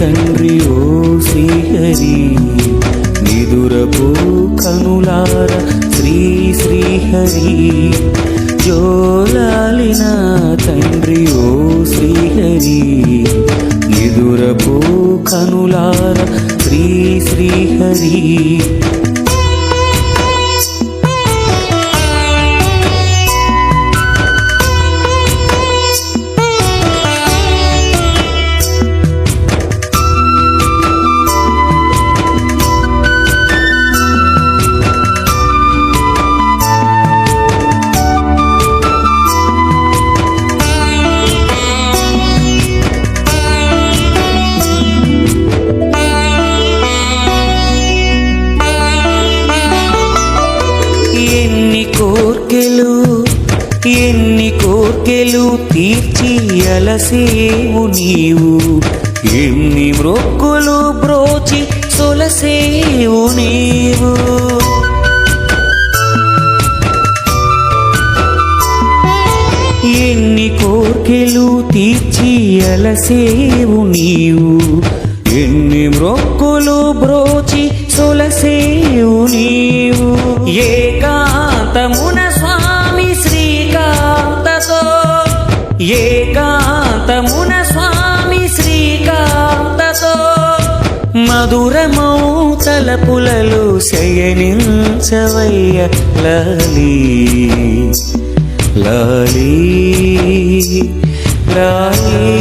తండ్రి ఓ శ్రీహరి, నిదురపో కనులార శ్రీ శ్రీహరి. జోలాలిన తండ్రి ఓ శ్రీహరి, నిదురపో కనులార శ్రీ శ్రీహరి. ఎన్ని కోర్కెలు తీర్చి అలసేవు నీవు, ఎన్ని మ్రొక్కులు బ్రోచి సొలసేవు నీవు. ఎన్ని కోర్కెలు తీర్చి అలసేవు నీవు, ఎన్ని మ్రొక్కులు బ్రోచి సొలసేవు నీవు. ఏకాంతమున స్వామి శ్రీకాంతతో, ఏకాంతమున స్వామి శ్రీకాంతతో, మధురమౌ తలపులలో శయనించవయ్య లాలీ లాలీ లాలీ.